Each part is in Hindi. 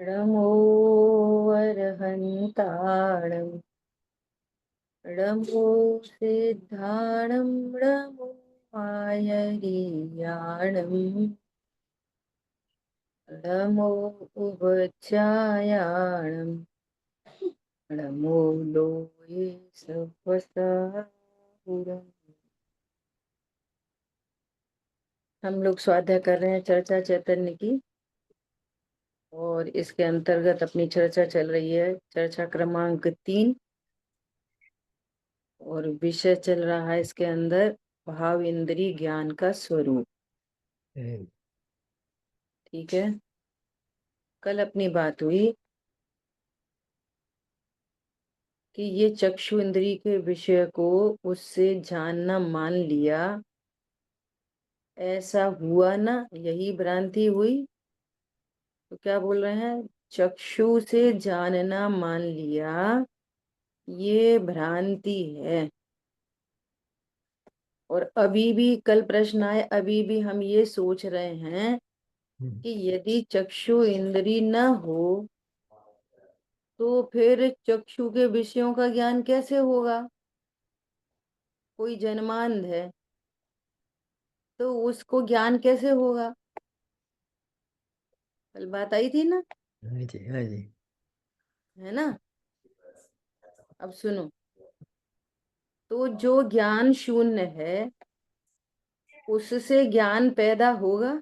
नमो अर्हन्ताणं नमो सिद्धाणं नमो आयर्याणं नमो उपचायाणं नमो लोये सवसाहुरम्। हम लोग स्वाध्याय कर रहे हैं चर्चा चैतन्य की, और इसके अंतर्गत अपनी चर्चा चल रही है चर्चा क्रमांक 3, और विषय चल रहा है इसके अंदर भाव इंद्रिय ज्ञान का स्वरूप। ठीक है। कल अपनी बात हुई कि ये चक्षु इंद्रिय के विषय को उससे जानना मान लिया, ऐसा हुआ ना, यही भ्रांति हुई। तो क्या बोल रहे हैं, चक्षु से जानना मान लिया, ये भ्रांति है। और अभी भी कल प्रश्न आए, अभी भी हम ये सोच रहे हैं कि यदि चक्षु इंद्रिय न हो तो फिर चक्षु के विषयों का ज्ञान कैसे होगा। कोई जन्मांध है तो उसको ज्ञान कैसे होगा। कल बात आई थी ना, हाँ जी, हाँ जी। है ना। अब सुनो, तो जो ज्ञान शून्य है उससे ज्ञान पैदा होगा।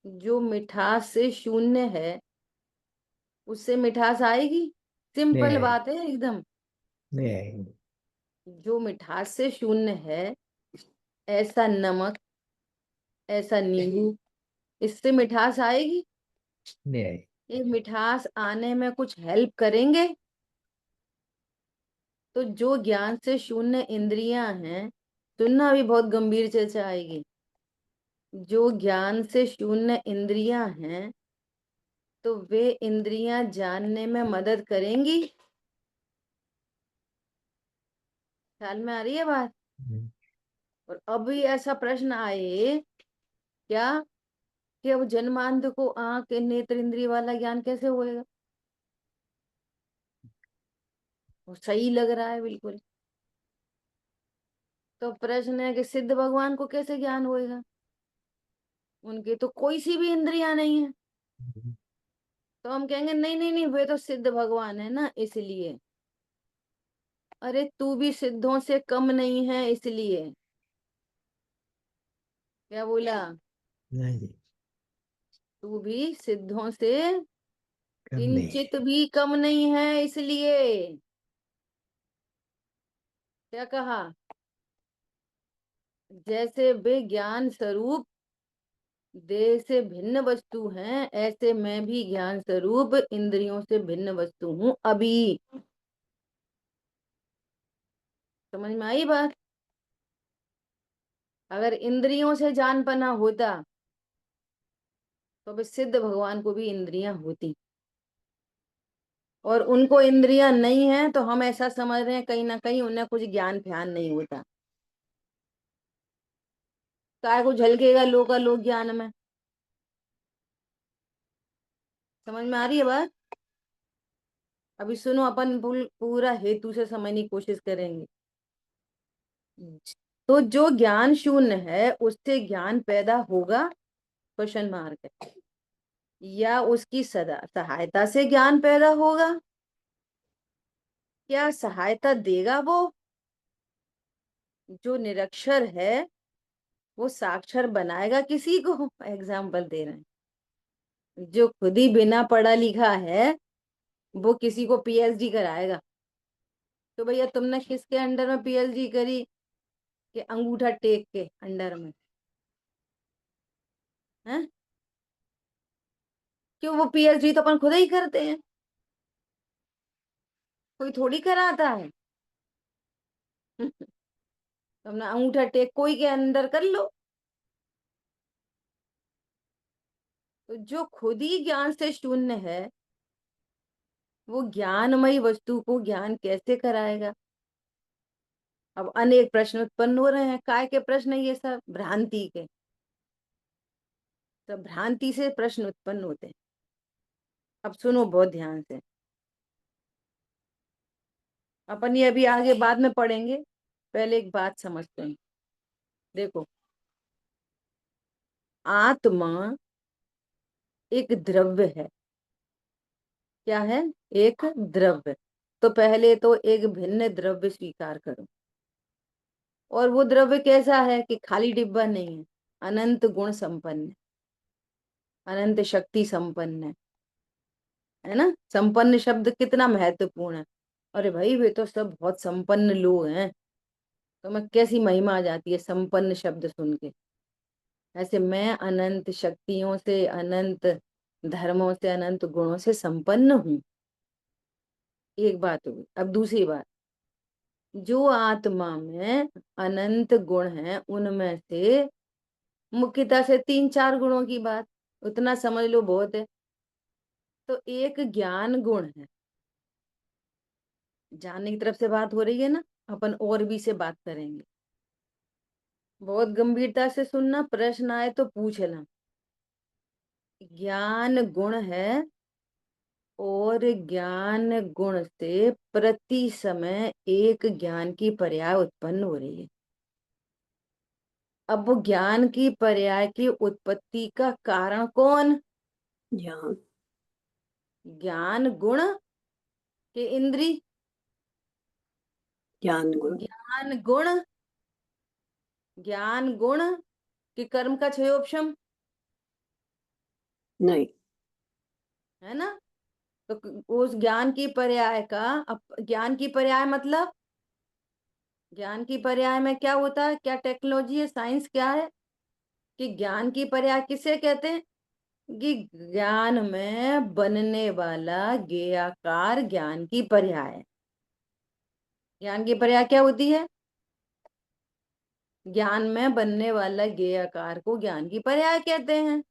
जो मिठास से शून्य है उससे मिठास आएगी। नहीं सिंपल आएगी, बात है एकदम। नहीं आएगी, जो मिठास से शून्य है, ऐसा नमक, ऐसा नींबू, इससे मिठास आएगी। नहीं आएगी। ये मिठास आने में कुछ हेल्प करेंगे। तो जो ज्ञान से शून्य इंद्रियां हैं, सुनना, अभी बहुत गंभीर चर्चा आएगी। जो ज्ञान से शून्य इंद्रियां हैं तो वे इंद्रियां जानने में मदद करेंगी। ख्याल में आ रही है बात। हम्म, और अभी ऐसा प्रश्न आए क्या कि अब जन्मांध को आंख नेत्र इंद्रिय वाला ज्ञान कैसे होएगा। वो सही लग रहा है बिल्कुल। तो प्रश्न है कि सिद्ध भगवान को कैसे ज्ञान होएगा, उनकी तो कोई सी भी इंद्रियां नहीं है। तो हम कहेंगे नहीं नहीं नहीं, वे तो सिद्ध भगवान है ना इसलिए। अरे तू भी सिद्धों से कम नहीं है इसलिए। क्या बोला। हाँ जी। तू भी सिद्धों से कम नहीं है। किंचित भी कम नहीं है इसलिए। क्या कहा, जैसे वे ज्ञान स्वरूप देह से भिन्न वस्तु हैं, ऐसे मैं भी ज्ञान स्वरूप इंद्रियों से भिन्न वस्तु हूं अभी। समझ में आई बात। अगर इंद्रियों से जानपना होता तो अब सिद्ध भगवान को भी इंद्रियां होती, और उनको इंद्रियां नहीं है तो हम ऐसा समझ रहे हैं कहीं ना कहीं उन्हें कुछ ज्ञान फ्यान नहीं होता। काय को झलकेगा लोक का लोक ज्ञान में। समझ में आ रही है बात। अभी सुनो, अपन पूरा हेतु से समझने की कोशिश करेंगे। तो जो ज्ञान शून्य है उससे ज्ञान पैदा होगा, क्वेश्चन मार्क है, या उसकी सदा सहायता से ज्ञान पैदा होगा। क्या सहायता देगा वो। जो निरक्षर है वो साक्षर बनाएगा किसी को। एग्जाम्पल दे रहे हैं, जो खुद ही बिना पढ़ा लिखा है वो किसी को पीएचडी कराएगा। तो भैया तुमने किसके अंडर में पीएचडी करी, कि अंगूठा टेक के अंडर में है। क्यों, वो पीएचडी तो अपन खुद ही करते हैं, कोई थोड़ी कराता है। तुमने अंगूठा टेक कोई के अंदर कर लो। तो जो खुद ही ज्ञान से शून्य है वो ज्ञानमयी वस्तु को ज्ञान कैसे कराएगा। अब अनेक प्रश्न उत्पन्न हो रहे हैं। काय के प्रश्न है ये सब, भ्रांति के। तो भ्रांति से प्रश्न उत्पन्न होते हैं। अब सुनो बहुत ध्यान से, अपन ये अभी आगे बाद में पढ़ेंगे, पहले एक बात समझते हैं। देखो, आत्मा एक द्रव्य है। क्या है? एक द्रव्य। तो पहले तो एक भिन्न द्रव्य स्वीकार करो। और वो द्रव्य कैसा है कि खाली डिब्बा नहीं है, अनंत गुण संपन्न है, अनंत शक्ति संपन्न है ना। संपन्न शब्द कितना महत्वपूर्ण है। अरे भाई, वे तो सब बहुत संपन्न लोग हैं, तो मैं कैसी महिमा आ जाती है संपन्न शब्द सुन के। ऐसे मैं अनंत शक्तियों से, अनंत धर्मों से, अनंत गुणों से संपन्न हूँ। एक बात हुई। अब दूसरी बात, जो आत्मा में अनंत गुण हैं उनमें से मुख्यतः से तीन चार गुणों की बात, उतना समझ लो बहुत है। तो एक ज्ञान गुण है। जानने की तरफ से बात हो रही है ना, अपन और भी से बात करेंगे। बहुत गंभीरता से सुनना, प्रश्न आए तो पूछना। ज्ञान गुण है, और ज्ञान गुण से प्रति समय एक ज्ञान की पर्याय उत्पन्न हो रही है। अब वो ज्ञान की पर्याय की उत्पत्ति का कारण कौन? ज्ञान। ज्ञान गुण के इंद्री, ज्ञान गुण। ज्ञान गुण, ज्ञान गुण के कर्म का क्षयोपशम, नहीं। है ना। तो उस ज्ञान की पर्याय का, ज्ञान की पर्याय मतलब, ज्ञान की पर्याय में क्या होता है, क्या टेक्नोलॉजी है, साइंस क्या है कि ज्ञान की पर्याय किसे कहते हैं कि ज्ञान में बनने वाला ज्ञेयाकार ज्ञान की पर्याय है। ज्ञान की पर्याय क्या होती है? ज्ञान में बनने वाला ज्ञेयाकार को ज्ञान की पर्याय कहते हैं।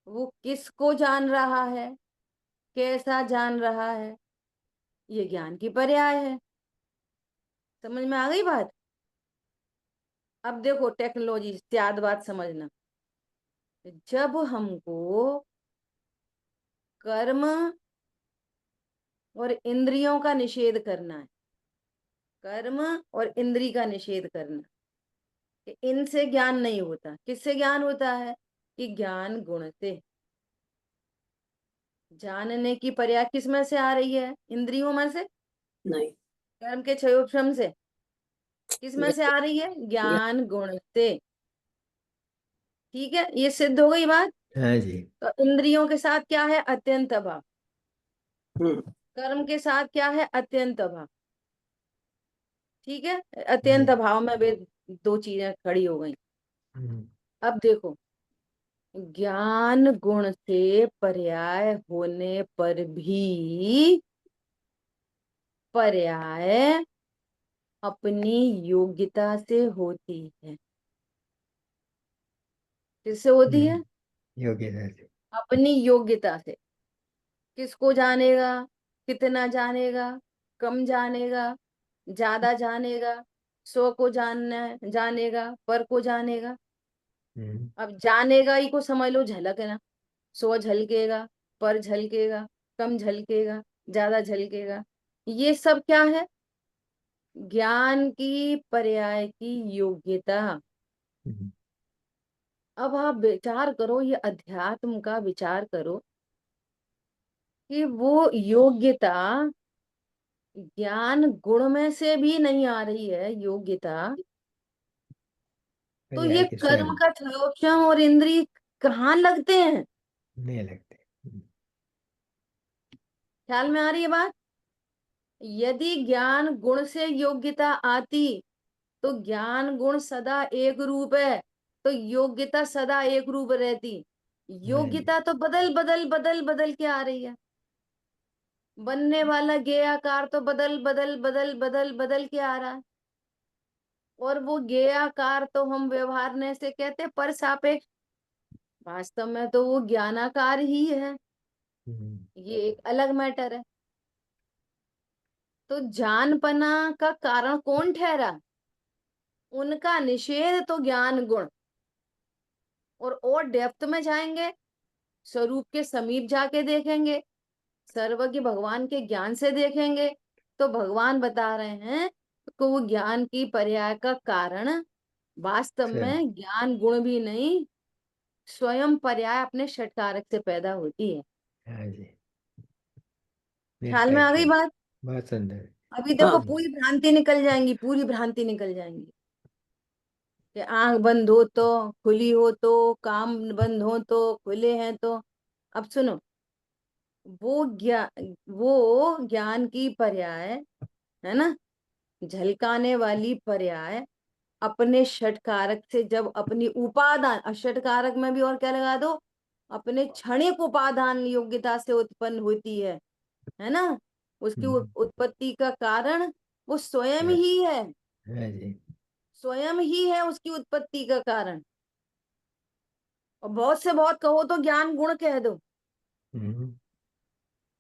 वो किसको जान रहा है, कैसा जान रहा है, ये ज्ञान की पर्याय है। समझ में आ गई बात? अब देखो टेक्नोलॉजी, त्याद बात समझना। जब हमको कर्म और इंद्रियों का निषेध करना है, कर्म और इंद्री का निषेध करना, कि इनसे ज्ञान नहीं होता, किससे ज्ञान होता है कि ज्ञान गुण से। जानने की पर्याय किस में से आ रही है? इंद्रियों में से? नहीं। कर्म के क्षयोपशम से? किस में से ज्ञान। आ रही है? ज्ञान गुण से। ठीक है, ये सिद्ध हो गई बात। हाँ जी। तो इंद्रियों के साथ क्या है? अत्यंत अभाव। हम्म। कर्म के साथ क्या है? अत्यंत अभाव। ठीक है, जी। अत्यंत अभाव में वे दो चीजें खड़ी हो गई। हम्म, अब देखो, ज्ञान गुण से पर्याय होने पर भी पर्याय अपनी योग्यता से होती है। किससे होती है? योग्यता से। अपनी योग्यता से। किसको जानेगा, कितना जानेगा, कम जानेगा, ज्यादा जानेगा, स्व को जानना जानेगा, पर को जानेगा। हम्म, अब जानेगा ही को समझ लो झलक है ना, स्व झलकेगा, पर झलकेगा, कम झलकेगा, ज्यादा झलकेगा। ये सब क्या है? ज्ञान की पर्याय की योग्यता। हम्म, अब आप विचार करो, ये अध्यात्म का विचार करो कि वो योग्यता ज्ञान गुण में से भी नहीं आ रही है योग्यता, तो पर्याय ये के कर्म स्वयं का क्षयोपशम और इंद्रिय कहाँ लगते हैं? नहीं लगते। ख्याल में आ रही है बात? यदि ज्ञान गुण से योग्यता आती तो ज्ञान गुण सदा एक रूप है, तो योग्यता सदा एक रूप रहती। नहीं। योग्यता तो बदल बदल बदल बदल के आ रही है। बनने वाला ज्ञेय आकार तो बदल बदल बदल बदल बदल के आ रहा है। और वो ज्ञेय आकार तो हम व्यवहारने से कहते हैं पर सापेक्ष, वास्तव में तो वो ज्ञानाकार ही है। हम्म, ये एक अलग मैटर है। तो जानपना का कारण कौन ठहरा? उनका निषेध तो ज्ञान गुण। और डेप्थ में जाएंगे, स्वरूप के समीप जाके देखेंगे, सर्वज्ञ भगवान के ज्ञान से देखेंगे, तो भगवान बता रहे हैं कि वो ज्ञान की पर्याय का कारण वास्तव स्वयं। में ज्ञान गुण भी नहीं, स्वयं पर्याय अपने षटकारक से पैदा होती है। हाँ जी, ख्याल में आ गई निर्टैक्शन। बात? बहुत सुंदर। अभी हाँ देखो पूरी भ्रांति निकल जाएंगी, पूरी भ्रांति निकल जाएंगी कि आंख बंद हो तो, खुली हो तो, काम बंद हो तो, खुले हैं तो। अब सुनो, वो ज्ञान की पर्याय है ना, झलकाने वाली पर्याय अपने षटकारक से जब अपनी उपादान, षटकारक में भी और क्या लगा दो, अपने क्षणिक उपादान योग्यता से उत्पन्न होती है ना, उसकी हम्म, उत्पत्ति का कारण वो स्वयं हाँ। ही है, हाँ जी। स्वयं ही है उसकी उत्पत्ति का कारण। और बहुत से बहुत कहो तो ज्ञान गुण कह दो, हम्म,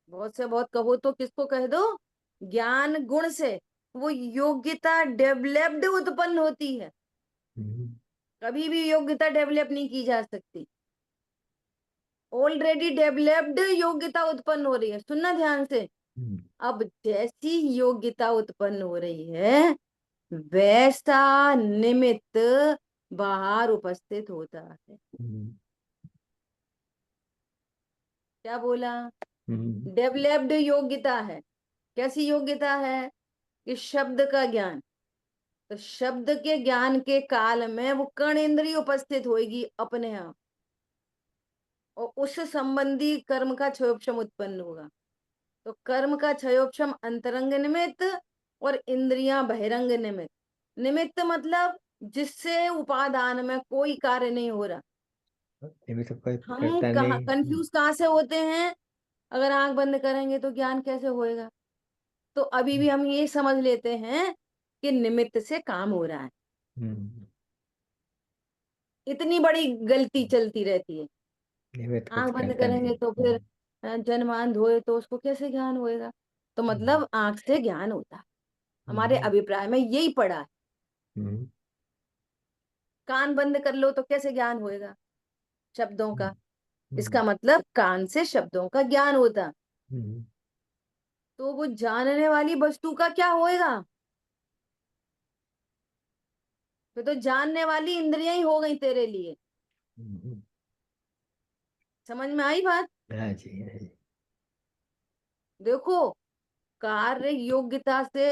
बहुत से बहुत कहो तो किसको कह दो, ज्ञान गुण से वो योग्यता डेवलप्ड उत्पन्न होती है। हम्म, कभी भी योग्यता डेवलप नहीं की जा सकती, ऑलरेडी डेवलप्ड योग्यता उत्पन्न हो रही है। सुनना ध्यान से, हम्म, अब जैसी योग्यता उत्पन्न हो रही है वैसा निमित्त बाहर उपस्थित होता है। हम्म, क्या बोला? हम्म, डेवलप्ड योग्यता है। कैसी योग्यता है? कि शब्द का ज्ञान, तो शब्द के ज्ञान के काल में वो कर्ण इंद्रिय उपस्थित होगी अपने आप, और उस संबंधी कर्म का क्षयोपशम उत्पन्न होगा। तो कर्म का क्षयोपशम अंतरंग निमित्त और इंद्रियां बहिरंग निमित्त। निमित्त मतलब जिससे उपादान में कोई कार्य नहीं हो रहा। ये भी तो कोई हम करता कहा नहीं। कंफ्यूज कहाँ से होते हैं, अगर आंख बंद करेंगे तो ज्ञान कैसे होएगा, तो अभी भी हम ये समझ लेते हैं कि निमित्त से काम हो रहा है। हम्म, इतनी बड़ी गलती चलती रहती है। निमित्त कुछ आंख बंद करता करेंगे नहीं। तो फिर जन्मान धोए तो उसको कैसे ज्ञान होएगा, तो हम्म, मतलब आंख से ज्ञान होता है। हमारे हम्म, अभिप्राय में यही पड़ा है। हम्म, कान बंद कर लो तो कैसे ज्ञान होएगा शब्दों का, हम्म, इसका मतलब कान से शब्दों का ज्ञान होता। हम्म, तो वो जानने वाली वस्तु का क्या होएगा, फिर तो जानने वाली इंद्रियां ही हो गई तेरे लिए। हम्म, समझ में आई बात? हाँ जी, हाँ जी। देखो, कार्य योग्यता से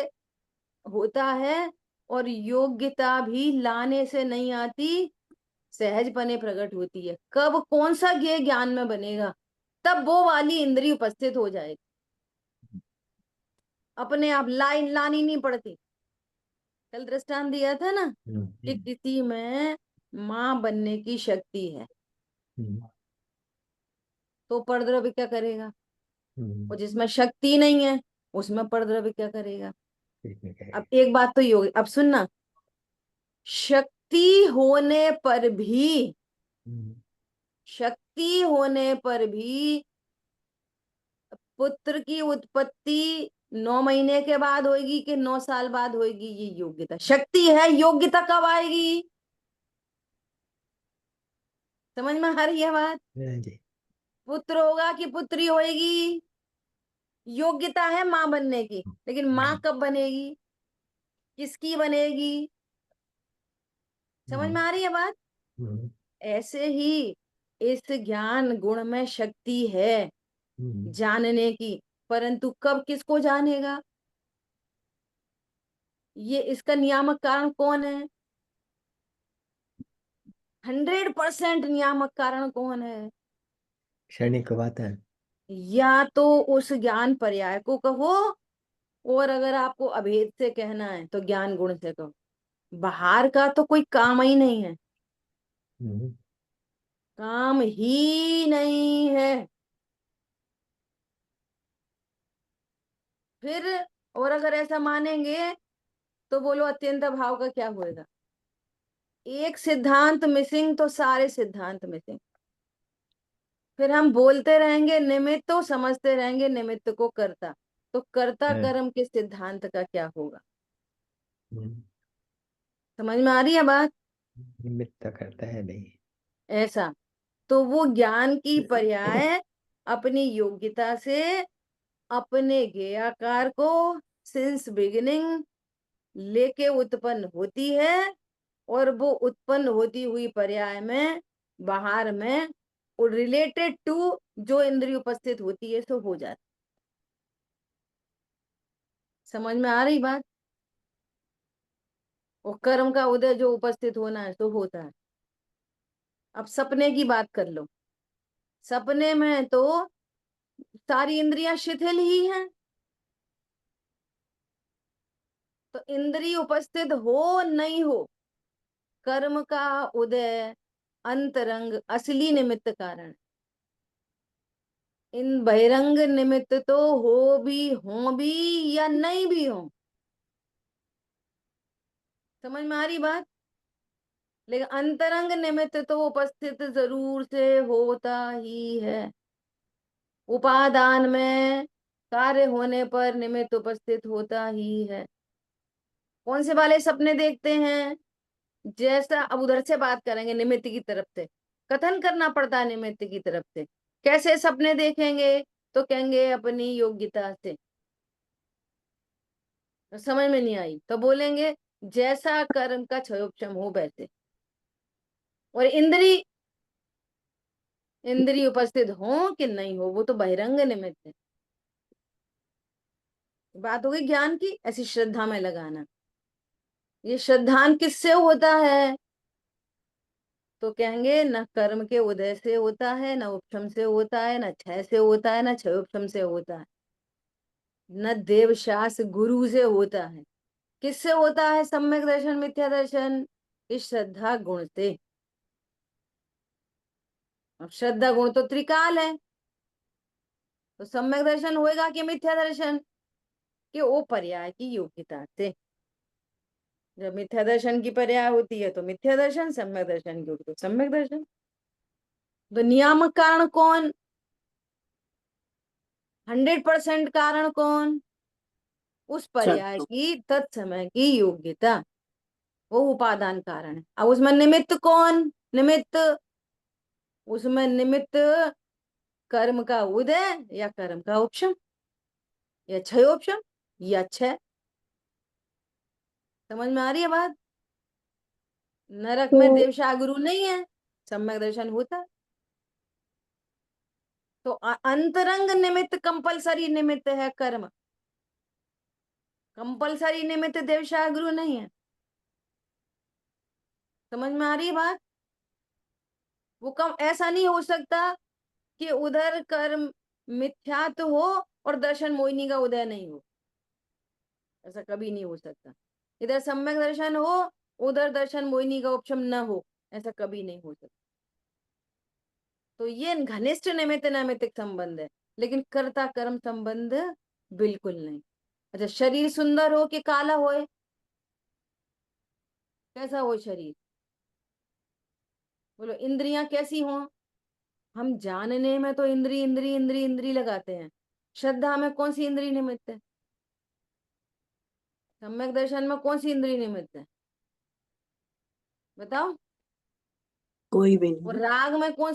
होता है, और योग्यता भी लाने से नहीं आती, सहज बने प्रकट होती है। कब कौन सा ज्ञेय ज्ञान में बनेगा, तब वो वाली इंद्रिय उपस्थित हो जाएगी, अपने आप लाइन लानी नहीं पड़ती। कल दृष्टांत दिया था ना कि हम्म, किसी में मां बनने की शक्ति है, हम्म, तो परद्रव्य क्या करेगा, हम्म, और जिसमें शक्ति नहीं है उसमें परद्रव्य क्या करेगा। ठीक है, अब करेगा। एक बात तो ये होगी, अब सुनना, शक्ति होने पर भी, हम्म, शक्ति होने पर भी पुत्र की उत्पत्ति 9 महीने के बाद होगी कि 9 साल बाद होगी, ये योग्यता, शक्ति है, योग्यता कब आएगी? समझ में आ रही है बात? हाँ जी। पुत्र होगा कि पुत्री होएगी, योग्यता है मां बनने की, लेकिन मां हम्म, कब बनेगी, किसकी बनेगी? समझ हम्म, में आ रही है बात? हम्म, ऐसे ही इस ज्ञान गुण में शक्ति है हम्म, जानने की, परंतु कब किसको जानेगा, ये इसका नियामक कारण कौन है? 100% नियामक कारण कौन है? क्षणिक वातावरण। या तो उस ज्ञान पर्याय को कहो, और अगर आपको अभेद से कहना है तो ज्ञान गुण से कहो। बाहर का तो कोई काम ही नहीं है, हम्म, काम ही नहीं है। फिर और अगर ऐसा मानेंगे तो बोलो अत्यंत भाव का क्या होएगा? एक सिद्धांत मिसिंग तो सारे सिद्धांत मिसिंग। फिर हम बोलते रहेंगे निमित्त, तो समझते रहेंगे निमित्त को कर्ता, तो कर्ता हाँ, कर्म के सिद्धांत का क्या होगा? हम्म, समझ में आ रही है बात? निमित्त तो करता है नहीं। ऐसा। तो वो ज्ञान की पर्याय अपनी योग्यता से अपने ज्ञेयाकार को सिंस बिगिनिंग लेके उत्पन्न होती है, और वो उत्पन्न होती हुई पर्याय में बाहर में रिलेटेड टू जो इंद्रिय उपस्थित होती है सो हो जाती। समझ में आ रही बात? और कर्म का उदय जो उपस्थित होना है सो होता है। अब सपने की बात कर लो, सपने में तो सारी इंद्रियां शिथिल ही हैं, तो इंद्रिय उपस्थित हो नहीं हो, कर्म का उदय अंतरंग असली निमित्त कारण। इन बहिरंग निमित्त तो हो भी या नहीं भी हो। समझ में आ रही बात? लेकिन अंतरंग निमित्त तो उपस्थित जरूर से होता ही है। उपादान में कार्य होने पर निमित्त उपस्थित होता ही है। कौन से वाले सपने देखते हैं? जैसा, अब उधर से बात करेंगे निमित्त की तरफ से, कथन करना पड़ता है निमित्त की तरफ से। कैसे सपने देखेंगे? तो कहेंगे अपनी योग्यता से। तो समझ में नहीं आई तो बोलेंगे जैसा कर्म का क्षयोपशम हो वैसे। और इंद्री इंद्री उपस्थित हो कि नहीं हो वो तो बहिरंग निमित्त है। बात हो गई ज्ञान की। ऐसी श्रद्धा में लगाना, ये श्रद्धान किससे होता है? तो कहेंगे न कर्म के उदय से होता है, न उपशम से होता है, न क्षय से होता है, न क्षयोपशम से होता है, न देवशास गुरु से होता है। किससे होता है सम्यक दर्शन मिथ्या दर्शन? इस श्रद्धा गुण से। अब श्रद्धा गुण तो त्रिकाल है, तो सम्यक दर्शन होएगा कि मिथ्या दर्शन? कि वो पर्याय की योग्यता से। जब मिथ्या दर्शन की पर्याय होती है तो मिथ्या दर्शन, सम्यक दर्शन की होती है तो सम्यक दर्शन। तो नियामक कारण कौन? 100% कारण कौन? उस पर्याय सत्व। की तत्समय की योग्यता, वो उपादान कारण है। अब उसमें निमित्त कौन? निमित्त, उसमें निमित्त कर्म का उदय या कर्म का उपशम या क्षयोपशम या क्षय। समझ में आ रही है बात? नरक में तो देवशागुरु नहीं है, सम्यक दर्शन होता है। तो अंतरंग निमित्त कंपलसरी निमित्त है कर्म, कंपलसरी निमित्त देवशागुरु नहीं है। समझ में आ रही है बात? वो कम ऐसा नहीं हो सकता कि उधर कर्म मिथ्यात्व हो और दर्शन मोहिनी का उदय नहीं हो। ऐसा कभी नहीं हो सकता। इधर सम्यक दर्शन हो, उधर दर्शन मोहिनी का उपशम न हो, ऐसा कभी नहीं हो सकता। तो ये घनिष्ठ निमित्त नैमित्तिक संबंध है, लेकिन कर्ता कर्म संबंध बिल्कुल नहीं। अच्छा, शरीर सुंदर हो कि काला होए? कैसा हो शरीर? बोलो इंद्रियां कैसी हो? हम जानने में तो इंद्री इंद्री इंद्री इंद्री लगाते हैं। श्रद्धा में कौन सी इंद्री निमित्त है? सम्यक दर्शन में कौन सी इंद्री निमित्त है? बताओ। कोई भी और नहीं। राग में कौन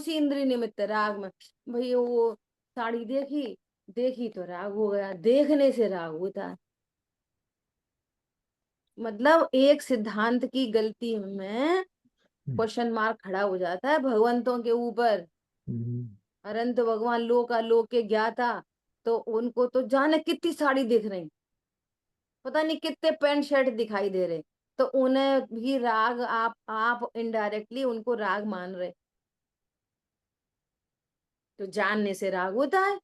सी इंद्री निमित्त है? राग में भाई वो साड़ी देखी, देखी तो राग हो गया, देखने से राग होता है। मतलब एक सिद्धांत की गलती में क्वेश्चन मार्क खड़ा हो जाता है भगवंतों के ऊपर। अनंत भगवान लोक आलोक के ज्ञाता, तो उनको तो जाने कितनी साड़ी दिख रही, पता नहीं कितने पैंट शर्ट दिखाई दे रहे, तो उन्हें भी राग, आप इनडायरेक्टली उनको राग मान रहे। तो जानने से राग होता है,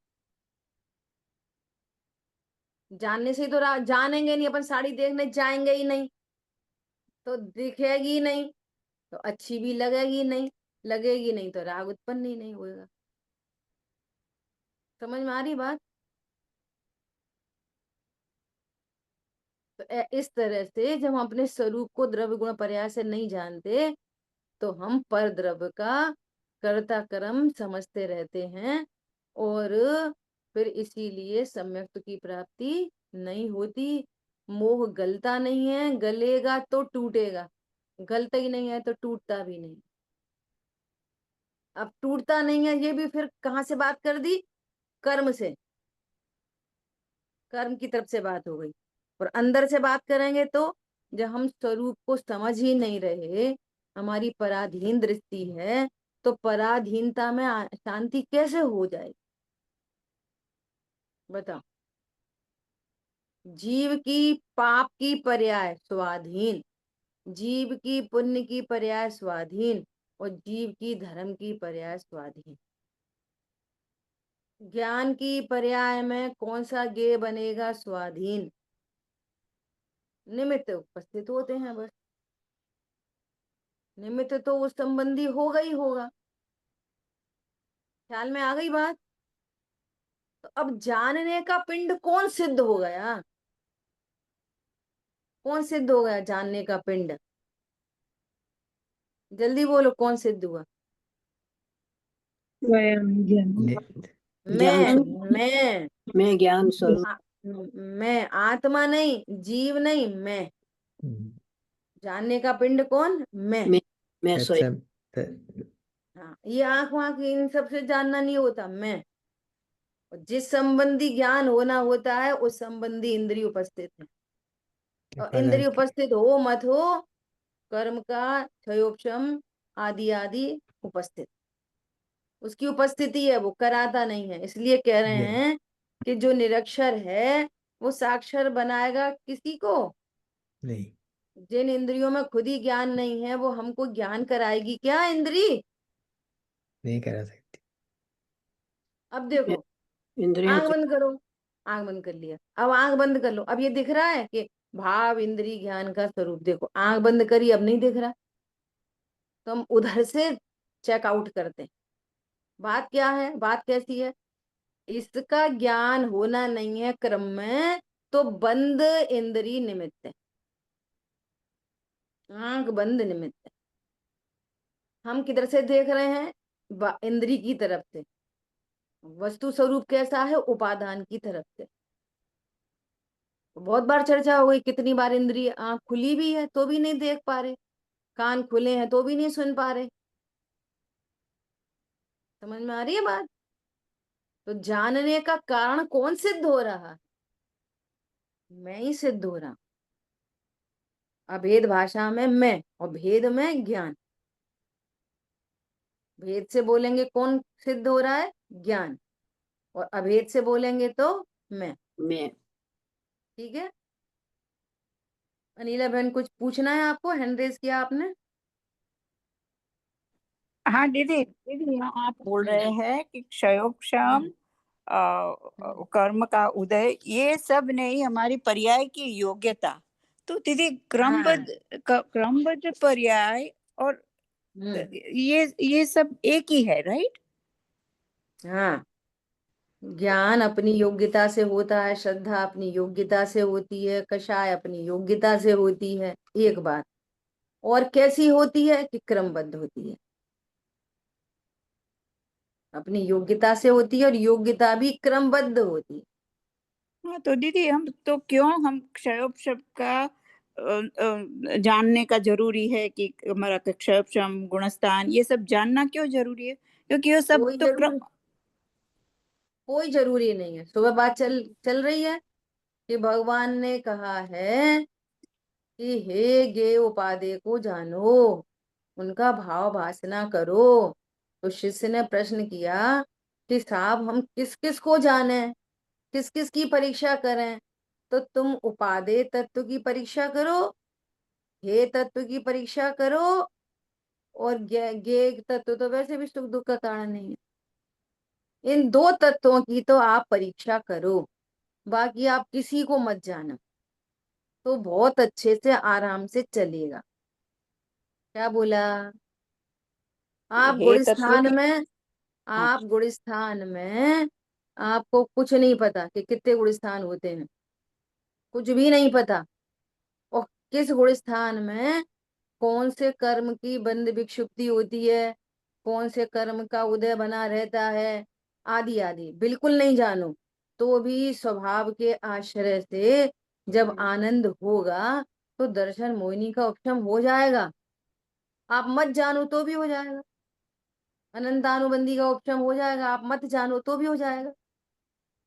जानने से ही तो राग। जानेंगे नहीं, अपन साड़ी देखने जाएंगे ही नहीं तो दिखेगी नहीं, तो अच्छी भी लगेगी नहीं, लगेगी नहीं तो राग उत्पन्न ही नहीं होगा। समझ में आ रही बात? तो इस तरह से जब हम अपने स्वरूप को द्रव्य गुण पर्याय से नहीं जानते, तो हम पर द्रव्य का कर्ता कर्म समझते रहते हैं, और फिर इसीलिए सम्यक्त की प्राप्ति नहीं होती। मोह गलता नहीं है, गलेगा तो टूटेगा, गलता ही नहीं है तो टूटता भी नहीं। अब टूटता नहीं है, ये भी फिर कहाँ से बात कर दी? कर्म से, कर्म की तरफ से बात हो गई। और अंदर से बात करेंगे तो जब हम स्वरूप को समझ ही नहीं रहे, हमारी पराधीन दृष्टि है, तो पराधीनता में शांति कैसे हो जाएगी? बताओ। जीव की पाप की पर्याय स्वाधीन, जीव की पुण्य की पर्याय स्वाधीन, और जीव की धर्म की पर्याय स्वाधीन। ज्ञान की पर्याय में कौन सा ज्ञेय बनेगा? स्वाधीन। निमित्त उपस्थित होते हैं बस, निमित्त तो उस संबंधी होगा ही होगा। ख्याल में आ गई बात? तो अब जानने का पिंड कौन सिद्ध हो गया? कौन सिद्ध हो गया जानने का पिंड? जल्दी बोलो, कौन सिद्ध हुआ? स्वयं ज्ञान ज्ञान मैं स्वरूप। मैं मैं ज्ञान स्वरूप। आ, मैं आत्मा नहीं, जीव नहीं, मैं। जानने का पिंड कौन? मैं। मैं स्वयं। तत्सम हाँ, ये आंख वाँख इन सबसे जानना नहीं होता, मैं। और जिस संबंधी ज्ञान होना होता है उस संबंधी इंद्रिय उपस्थित है। और उपादान इंद्रिय उपस्थित हो मत हो, कर्म का क्षयोपशम आदि आदि उपस्थित, उसकी उपस्थिति है, वो कराता नहीं है। इसलिए कह रहे नहीं हैं कि जो निरक्षर है वो साक्षर बनाएगा किसी को? नहीं जिन इंद्रियों में खुद ही ज्ञान नहीं है वो हमको ज्ञान कराएगी क्या इंद्री? नहीं करा सकती। अब देखो, इंद्रियां आंख बंद करो। आंख बंद कर लिया, अब आंख बंद कर लो। अब ये दिख रहा है कि भाव इंद्री ज्ञान का स्वरूप, देखो आंख बंद करी, अब नहीं दिख रहा, तो हम उधर से चेकआउट करते हैं। बात क्या है? बात कैसी है? इसका ज्ञान होना नहीं है क्रम में, तो बंद इंद्री निमित्त है, आंख बंद निमित्त है। हम किधर से देख रहे हैं? इंद्री की तरफ से। वस्तु स्वरूप कैसा है? उपादान की तरफ से। बहुत बार चर्चा हो गई, कितनी बार इंद्रिय, आंख खुली भी है तो भी नहीं देख पा रहे, कान खुले हैं तो भी नहीं सुन पा रहे। समझ में आ रही है बात? तो जानने का कारण कौन सिद्ध हो रहा है? मैं ही सिद्ध हो रहा हूं। अभेद भाषा में मैं, और भेद में ज्ञान। भेद से बोलेंगे कौन सिद्ध हो रहा है? ज्ञान। और अभेद से बोलेंगे तो मैं। मैं। ठीक है। अनिला बहन, कुछ पूछना है आपको? हैंड रेज किया आपने। हाँ दीदी, दीदी आप बोल हम्म रहे हैं कि क्षयोक्षम हम्म हम्म। कर्म का उदय, ये सब नहीं हमारी पर्याय की योग्यता। तो दीदी हाँ। क्रमबद्ध पर्याय और हम्म। ये सब एक ही है, राइट? हाँ, ज्ञान अपनी योग्यता से होता है, श्रद्धा अपनी योग्यता से होती है, कषाय अपनी योग्यता से होती है, एक बात। और कैसी होती है? कि क्रमबद्ध होती है, अपनी योग्यता से होती है, और योग्यता भी क्रमबद्ध होती है। हाँ तो दीदी, हम तो क्यों हम क्षयोपशम का जानने का जरूरी है कि हमारा क्षयोपशम गुणस्थान ये सब जानना क्यों जरूरी है? क्योंकि ये सब कोई तो जरूरी, कोई जरूरी नहीं है। सुबह बात चल चल रही है कि भगवान ने कहा है कि हे गे उपादे को जानो, उनका भाव भासना करो। तो शिष्य ने प्रश्न किया कि साहब हम किस किस को जाने, किस किस की परीक्षा करें? तो तुम उपादेय तत्व की परीक्षा करो, हे तत्व की परीक्षा करो, और ज्ञेय तत्व तो वैसे भी सुख दुख का कारण नहीं है। इन दो तत्वों की तो आप परीक्षा करो, बाकी आप किसी को मत जाना, तो बहुत अच्छे से आराम से चलेगा। क्या बोला? आप हे तत्व गुड़स्थान की। में, हाँ, आप गुड़स्थान में आपको कुछ नहीं पता कि कितने गुड़स्थान होते हैं, कुछ भी नहीं पता। और किस गुणस्थान में कौन से कर्म की बंध विक्षुप्ति होती है, कौन से कर्म का उदय बना रहता है, आदि आदि बिल्कुल नहीं जानो, तो भी स्वभाव के आश्रय से जब आनंद होगा तो दर्शन मोहिनी का उपशम हो जाएगा। आप मत जानो तो भी हो जाएगा। अनंतानुबंधी का उपशम हो जाएगा, आप मत जानो तो भी हो जाएगा।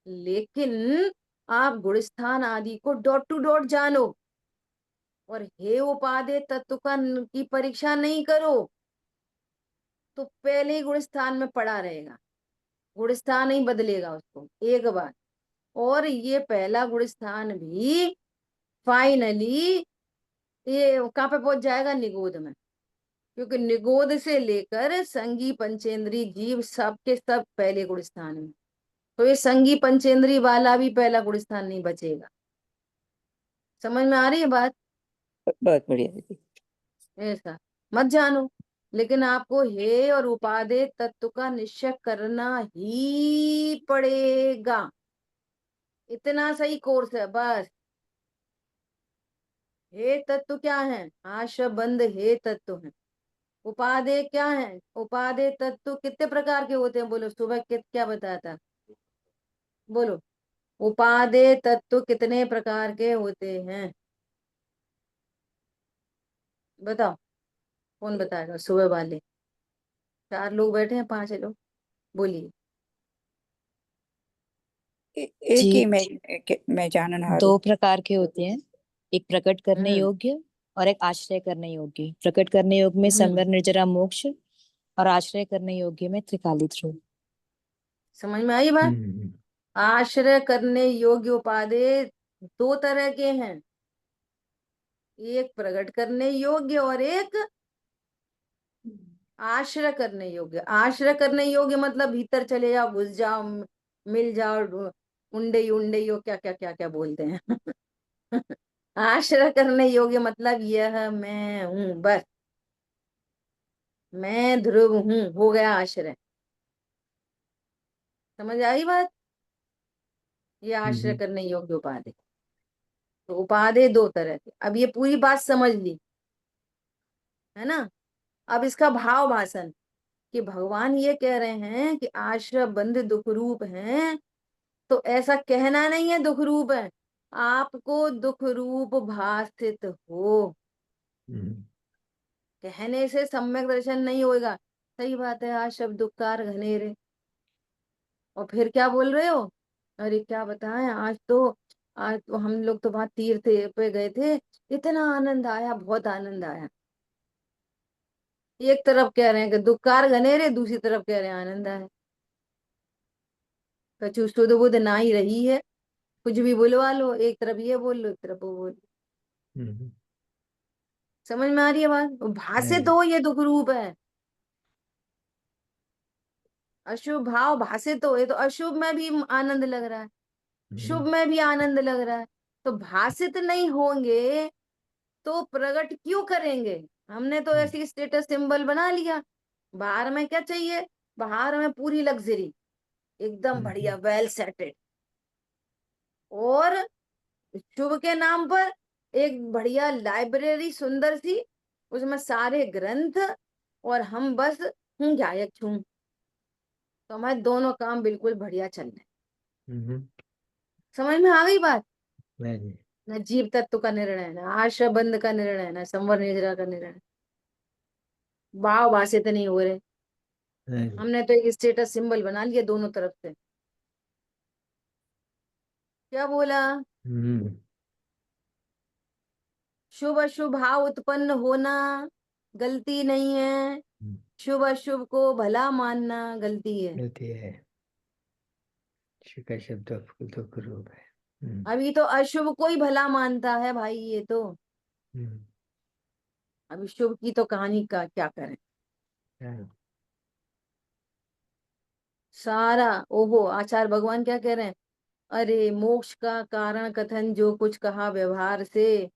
लेकिन आप गुणस्थान आदि को डॉट टू डॉट जानो और हे उपादेय तत्व की परीक्षा नहीं करो तो पहले ही गुणस्थान में पड़ा रहेगा, गुणस्थान नहीं बदलेगा उसको एक बार। और ये पहला गुणस्थान भी फाइनली ये कहाँ पे पहुंच जाएगा, निगोद में। क्योंकि निगोद से लेकर संगी पंचेंद्री जीव सबके सब पहले गुणस्थान में, तो ये संगी पंचेंद्री वाला भी पहला गुणस्थान नहीं बचेगा। समझ में आ रही है बात? बहुत बढ़िया दीदी। ऐसा मत जानो, लेकिन आपको हे और उपादेय तत्व का निश्चय करना ही पड़ेगा। इतना सही कोर्स है बस। हे तत्व क्या है, आशबंध हे तत्व है। उपादेय क्या है, उपादेय तत्व कितने प्रकार के होते हैं, बोलो सुबह क्या बताया था, बोलो उपादेय तत्व कितने प्रकार के होते हैं, बताओ कौन बताएगा, सुबह वाले 4 लोग बैठे हैं, 5 लोग, बोलिए। एक जी ही मैं जानन हारू। 2 प्रकार के होते हैं, एक प्रकट करने हम्म योग्य और एक आश्रय करने योग्य। प्रकट करने योग्य में संवर निर्जरा मोक्ष और आश्रय करने योग्य में त्रिकाली ध्रुव। समझ में आई बात? हम्म, आश्रय करने योग्य उपादेय 2 तरह के हैं, एक प्रकट करने योग्य और एक आश्रय करने योग्य। आश्रय करने योग्य मतलब भीतर चले जाओ, घुस जाओ, मिल जाओ, उंडे उंडे यो क्या क्या क्या क्या बोलते हैं। आश्रय करने योग्य मतलब यह मैं हूं, बस मैं ध्रुव हूं, हो गया आश्रय। समझ आई बात? ये आश्रय करने योग्य उपाधि। तो उपाधि 2 तरह के, अब ये पूरी बात समझ ली है ना। अब इसका भाव भाषण कि भगवान ये कह रहे हैं कि आश्रय बंध दुख रूप है, तो ऐसा कहना नहीं है दुख रूप है, आपको दुख रूप भाषित हो, कहने से सम्यक दर्शन नहीं होगा। सही बात है, आज शब्द दुखकार घनेरे, और फिर क्या बोल रहे हो, अरे क्या बताएं, आज तो हम लोग तो वहां तीर्थ पे गए थे, इतना आनंद आया, बहुत आनंद आया। एक तरफ कह रहे हैं कि दुखकार घनेरे, दूसरी तरफ कह रहे हैं आनंद आया। कछु सुध बुध ना ही रही है, कुछ भी बुलवा लो, एक तरफ ये बोल लो, एक तरफ वो बोल लो। समझ में आ रही है बात? भाषित हो ये दुख रूप है, अशुभ भाव भाषित हो, ये तो अशुभ में भी आनंद लग रहा है, शुभ में भी आनंद लग रहा है, तो भाषित नहीं होंगे तो प्रकट क्यों करेंगे। हमने तो ऐसी स्टेटस सिंबल बना लिया, बाहर में क्या चाहिए, बाहर में पूरी लग्जरी, एकदम बढ़िया वेल सेटेड, और शुभ के नाम पर एक बढ़िया लाइब्रेरी सुंदर सी, उसमें सारे ग्रंथ, और हम बस हूँ गायक छू, तो हमारे दोनों काम बिल्कुल बढ़िया चल रहे। समझ में आ गई बात? न जीव तत्व का निर्णय, न आश्रय बंध का निर्णय, न संवर निर्जरा का निर्णय, भाव भाषित नहीं हो रहे। हमने तो एक स्टेटस सिंबल बना लिया दोनों तरफ से। क्या बोला, शुभ अशुभ भाव उत्पन्न होना गलती नहीं है, शुभ अशुभ को भला मानना गलती है। गलती है, शुभ शब्द दुख रूप है। अभी तो अशुभ को ही भला मानता है भाई, ये तो अभी शुभ की तो कहानी का क्या करें। सारा ओहो, आचार्य भगवान क्या कह रहे हैं, अरे मोक्ष का कारण कथन जो कुछ कहा व्यवहार से,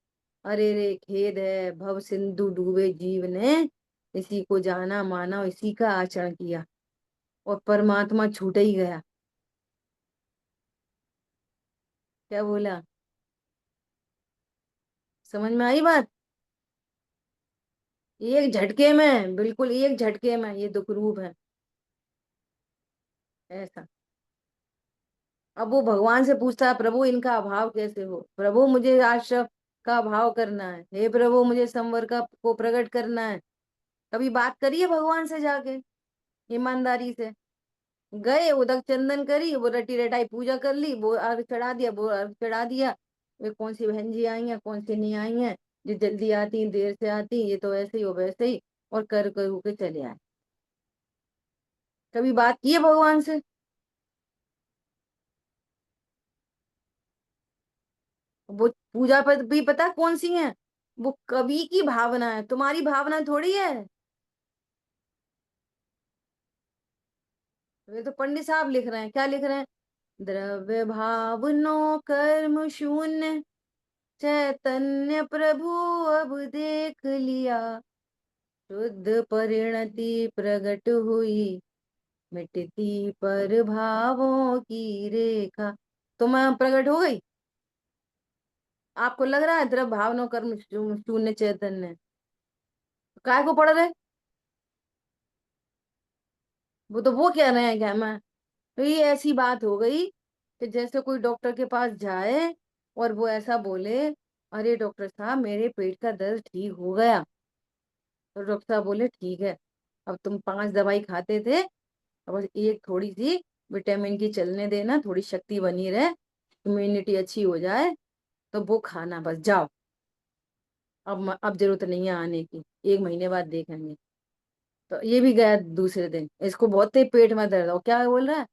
अरे रे खेद है, भव सिंधु डूबे जीव ने, इसी को जाना माना, इसी का आचरण किया, और परमात्मा छूट ही गया। क्या बोला, समझ में आई बात? एक झटके में, बिल्कुल एक झटके में ये दुख रूप है ऐसा। अब वो भगवान से पूछता है, प्रभु इनका अभाव कैसे हो, प्रभु मुझे आश्रय का अभाव करना है, हे प्रभु मुझे संवर का को प्रकट करना है। कभी बात करिए भगवान से जाके, ईमानदारी से गए, उदक चंदन करी, वो रटी रटाई पूजा कर ली, वो अर्घ चढ़ा दिया, वो अर्घ चढ़ा दिया। वे कौन सी बहन जी आई हैं, कौन सी नहीं आई हैं, जो जल्दी आती देर से आती, ये तो ऐसे ही हो वैसे ही, और कर करू के चले आए। कभी बात की है भगवान से? वो पूजा पर भी पता कौन सी है, वो कवि की भावना है, तुम्हारी भावना थोड़ी है। वे तो पंडित साहब लिख रहे हैं, क्या लिख रहे हैं? द्रव्य भावनो कर्म शून्य, चैतन्य प्रभु अब देख लिया, शुद्ध परिणति प्रकट हुई, मिटती पर भावों की रेखा। तुम्हें प्रकट हो गई? आपको लग रहा है द्रव्य भावनो कर्म शून्य चैतन्य? काय को पढ़ रहे? वो तो वो कह रहे हैं क्या मैं? तो ये ऐसी बात हो गई कि जैसे कोई डॉक्टर के पास जाए और वो ऐसा बोले, अरे डॉक्टर साहब मेरे पेट का दर्द ठीक हो गया। तो डॉक्टर साहब बोले ठीक है, अब तुम 5 दवाई खाते थे, अब बस एक थोड़ी सी विटामिन की चलने देना, थोड़ी शक्ति बनी रहे, इम्यूनिटी अच्छी हो जाए, तो वो खाना, बस जाओ। अब जरूरत नहीं है आने की, 1 महीने बाद देखेंगे। तो ये भी गया दूसरे दिन, इसको बहुत ही पेट में दर्द, और क्या बोल रहा है,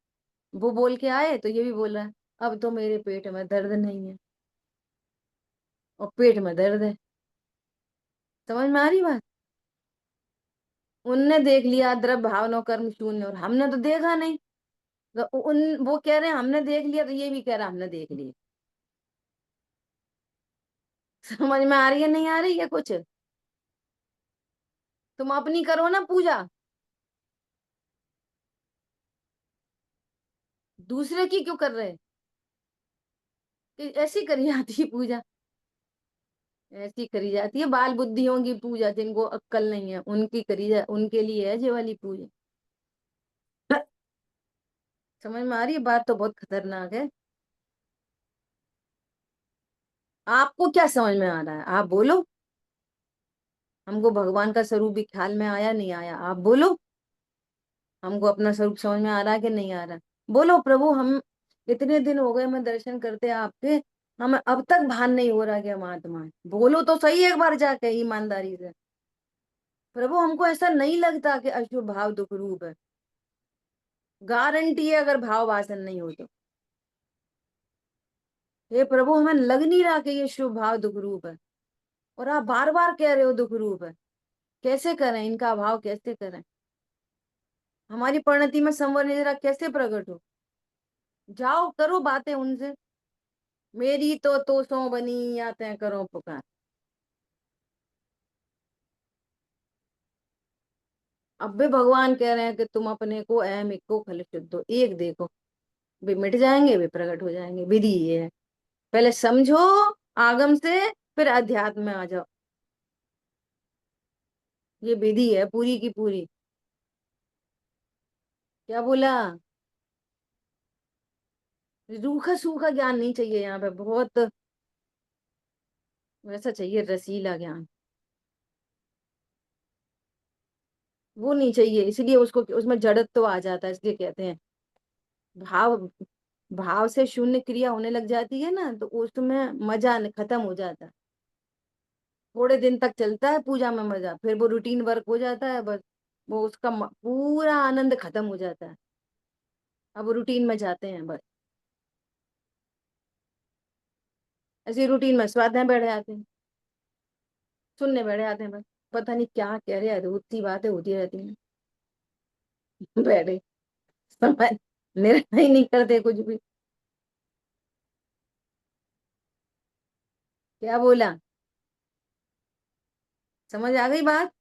वो बोल के आए तो ये भी बोल रहा है अब तो मेरे पेट में दर्द नहीं है, और पेट में दर्द है। समझ में आ रही बात? उनने देख लिया द्रव्य भावना कर्म शून्य, और हमने तो देखा नहीं। तो वो कह रहे हैं हमने देख लिया, तो ये भी कह रहा हमने देख लिया। समझ में आ रही है नहीं आ रही है कुछ? तुम अपनी करो ना पूजा, दूसरे की क्यों कर रहे? कि ऐसी करी जाती है पूजा, ऐसी करी जाती है बाल बुद्धियों की पूजा, जिनको अक्कल नहीं है उनकी करी जा, उनके लिए है ये वाली पूजा। समझ में आ रही है बात? तो बहुत खतरनाक है। आपको क्या समझ में आ रहा है, आप बोलो। हमको भगवान का स्वरूप भी ख्याल में आया नहीं आया, आप बोलो। हमको अपना स्वरूप समझ में आ रहा है कि नहीं आ रहा? बोलो प्रभु, हम इतने दिन हो गए मैं दर्शन करते आपके, हमें अब तक भान नहीं हो रहा कि हम आत्मा है। बोलो तो सही एक बार जाके ईमानदारी से, प्रभु हमको ऐसा नहीं लगता कि अशुभ भाव दुख रूप है। गारंटी है अगर भाव वासन नहीं हो तो। हे प्रभु हमें लग नहीं रहा कि ये शुभ भाव दुख रूप है, और आप बार बार कह रहे हो दुख रूप है। कैसे करें इनका भाव, कैसे करें? हमारी परिणति में संवर निद्रा कैसे प्रकट हो? जाओ करो बातें उनसे, मेरी तो सो बनी आते हैं करो पुकार। अब भी भगवान कह रहे हैं कि तुम अपने को अहम एक को खल शुद्धो एक देखो, वे मिट जाएंगे, वे प्रकट हो जाएंगे। विधि ये है, पहले समझो आगम से, फिर अध्यात्म में आ जाओ। ये विधि है पूरी की पूरी। क्या बोला? रूखा सूखा ज्ञान नहीं चाहिए यहाँ पे, बहुत वैसा चाहिए रसीला ज्ञान। वो नहीं चाहिए, इसलिए उसको उसमें जड़त्व तो आ जाता है, इसलिए कहते हैं भाव, भाव से शून्य क्रिया होने लग जाती है ना, तो उसमें मजा खत्म हो जाता है। थोड़े दिन तक चलता है पूजा में मजा, फिर वो रूटीन वर्क हो जाता है, बस वो उसका पूरा आनंद खत्म हो जाता है। अब रूटीन में जाते हैं बस, ऐसी रूटीन में स्वाध्याय बैठ जाते हैं, सुनने बैठ जाते हैं, बस पता नहीं क्या कह रहे हैं, उतनी बातें होती रहती हैं। बैठे समझ, निर्णय नहीं करते कुछ भी। क्या बोला? समझ आ गई बात?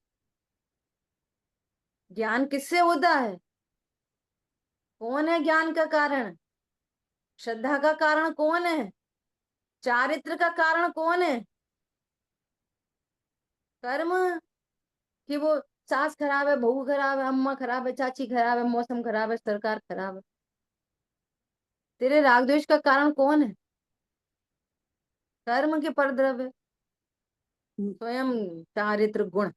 ज्ञान किससे होता है? कौन है ज्ञान का कारण? श्रद्धा का कारण कौन है? चारित्र का कारण कौन है? कर्म। कि वो सास खराब है, बहू खराब है, अम्मा खराब है, चाची खराब है, मौसम खराब है, सरकार खराब है। तेरे राग द्वेष का कारण कौन है? कर्म के परद्रव्य, स्वयं चारित्र गुण।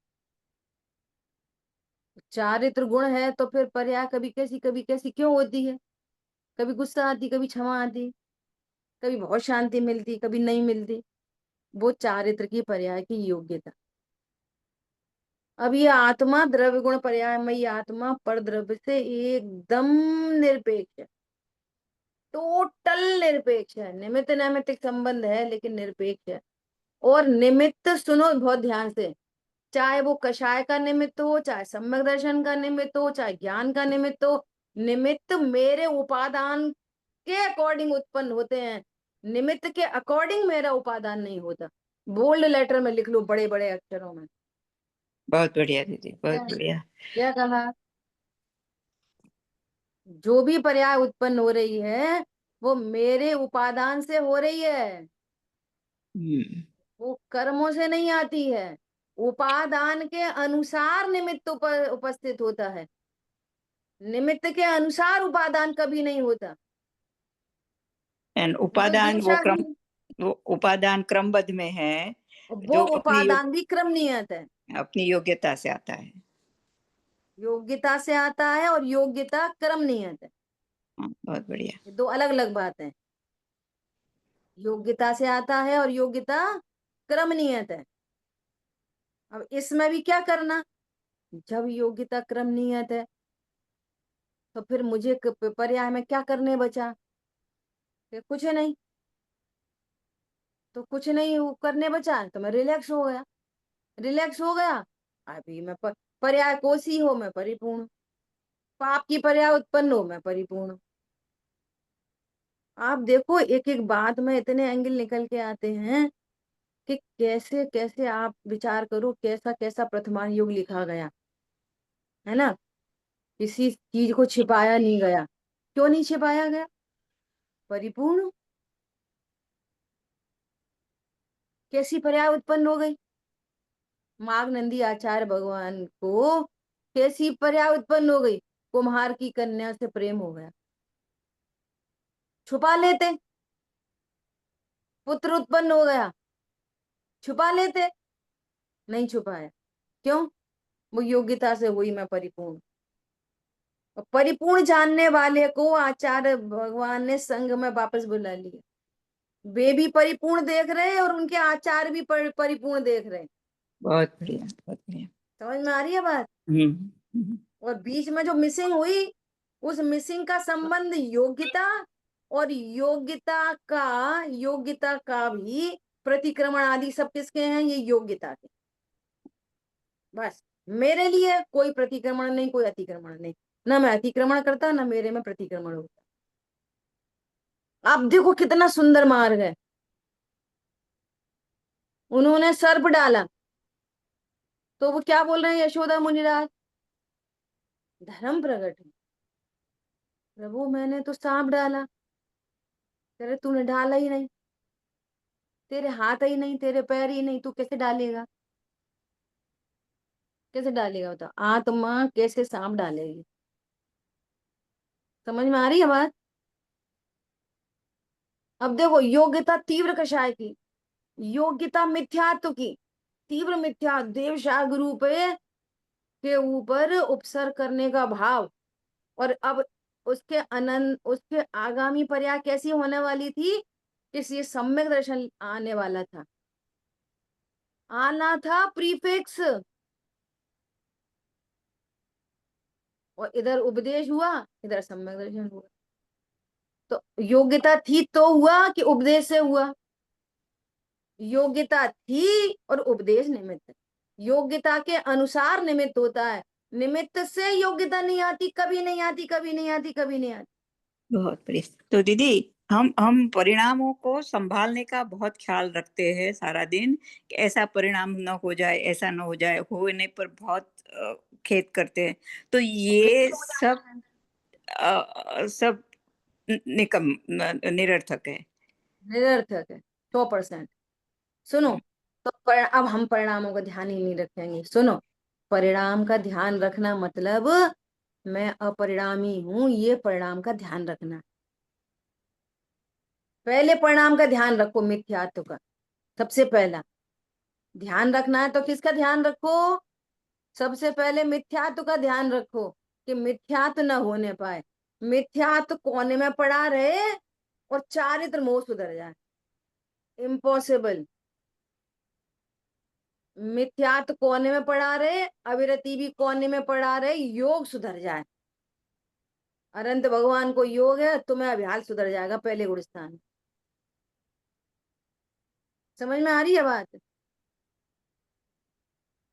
चारित्र गुण है तो फिर पर्याय कभी कैसी क्यों होती है? कभी गुस्सा आती, कभी क्षमा आती, कभी बहुत शांति मिलती, कभी नहीं मिलती। वो चारित्र की पर्याय की योग्यता। अब ये आत्मा द्रव्य गुण पर्यायमयी आत्मा पर द्रव्य से एकदम निरपेक्ष है, टोटल निरपेक्ष है। निमित्त नैमित्तिक संबंध है लेकिन निरपेक्ष है। और निमित्त सुनो बहुत ध्यान से, चाहे वो कषाय का निमित्त हो, चाहे सम्यक दर्शन का निमित्त हो, चाहे ज्ञान का निमित्त हो, निमित्त मेरे उपादान के अकॉर्डिंग उत्पन्न होते हैं, निमित्त के अकॉर्डिंग मेरा उपादान नहीं होता। बोल्ड लेटर में लिख लो, बड़े बड़े अक्षरों में। बहुत बढ़िया दीदी, बहुत बढ़िया। क्या कहा? जो भी पर्याय उत्पन्न हो रही है वो मेरे उपादान से हो रही है, वो कर्मों से नहीं आती है। उपादान के अनुसार निमित्त उपस्थित होता है, निमित्त के अनुसार उपादान कभी नहीं होता। एंड जो उपादान दीक्षा वो उपादान क्रमबद्ध में है, वो जो उपादान भी क्रम नियत है, अपनी योग्यता से आता है। योग्यता से आता है और योग्यता क्रम नियत है। बहुत बढ़िया। ये दो अलग अलग बात है। योग्यता से आता है और योग्यता क्रम नियत है। अब इसमें भी क्या करना, जब योग्यता क्रम नियत है तो फिर मुझे पर्याय में क्या करने बचा? कुछ नहीं। तो कुछ नहीं करने बचा तो मैं रिलैक्स हो गया। रिलैक्स हो गया, अभी मैं पर्याय कोशी हो मैं परिपूर्ण, पाप की पर्याय उत्पन्न हो मैं परिपूर्ण। आप देखो एक एक बात में इतने एंगल निकल के आते हैं कि कैसे कैसे आप विचार करो, कैसा कैसा प्रथमा युग लिखा गया है ना। किसी चीज को छिपाया नहीं गया। क्यों नहीं छिपाया गया? परिपूर्ण। कैसी पर्याय उत्पन्न हो गई? माघ नंदी आचार्य भगवान को कैसी पर्याय उत्पन्न हो गई? कुम्हार की कन्या से प्रेम हो गया। छुपा लेते, पुत्र उत्पन्न हो गया, छुपा लेते, नहीं छुपाया। क्यों? वो योग्यता से हुई मैं परिपूर्ण। और परिपूर्ण जानने वाले को आचार्य भगवान ने संघ में वापस बुला लिया। वे भी परिपूर्ण देख रहे हैं और उनके आचार्य भी परिपूर्ण देख रहे हैं। बहुत बढ़िया, बहुत बढ़िया। समझ में आ रही है बात? और बीच में जो मिसिंग हुई, उस मिसिंग का संबंध योग्यता और योग्यता का भी प्रतिक्रमण आदि सब किसके हैं? ये योग्यता के। बस मेरे लिए कोई प्रतिक्रमण नहीं, कोई अतिक्रमण नहीं, ना मैं अतिक्रमण करता ना मेरे में प्रतिक्रमण होता। आप देखो कितना सुंदर मार्ग है। उन्होंने सर्प डाला तो वो क्या बोल रहे हैं यशोदा मुनिराज? धर्म प्रकट है। प्रभु मैंने तो सांप डाला, तेरे तूने डाला ही नहीं, तेरे हाथ ही नहीं, तेरे पैर ही नहीं, तू कैसे डालेगा? कैसे डालेगा बता? आत्मा कैसे सांप डालेगी? समझ में आ रही है बात? अब देखो योग्यता तीव्र कषाय की, योग्यता मिथ्यात्व की, तीव्र मिथ्या देवशाग रूप के ऊपर उपसर्ग करने का भाव। और अब उसके आगामी पर्याय कैसी होने वाली थी? किसी सम्यक दर्शन आने वाला था, आना था प्रीफिक्स, और इधर उपदेश हुआ, इधर सम्यक दर्शन हुआ। तो योग्यता थी तो हुआ कि उपदेश से हुआ? योग्यता थी और उपदेश निमित्त। योग्यता के अनुसार निमित्त होता है, निमित्त से योग्यता नहीं आती, कभी नहीं आती, कभी नहीं आती, कभी नहीं आती। बहुत बढ़िया। तो दीदी हम परिणामों को संभालने का बहुत ख्याल रखते हैं सारा दिन कि ऐसा परिणाम न हो जाए, ऐसा न हो जाए, होने पर बहुत खेद करते हैं। तो ये सब निरर्थक है, निरर्थक है 100%। सुनो, तो अब हम परिणामों का ध्यान ही नहीं रखेंगे। सुनो, परिणाम का ध्यान रखना मतलब मैं अपरिणामी हूं, ये परिणाम का ध्यान रखना। पहले परिणाम का ध्यान रखो, मिथ्यात्व का सबसे पहला ध्यान रखना है। तो किसका ध्यान रखो? सबसे पहले मिथ्यात्व का ध्यान रखो कि मिथ्यात्व न होने पाए, मिथ्यात्व कोने में पड़ा रहे और चारित्र मोह सुधर जाए, इम्पॉसिबल। मिथ्यात्व कोने में पड़ा रहे, अविरति भी कोने में पड़ा रहे, योग सुधर जाए। अनंत भगवान को योग है, तुम्हें अभ्यास सुधर जाएगा पहले गुण स्थान। समझ में आ रही है बात?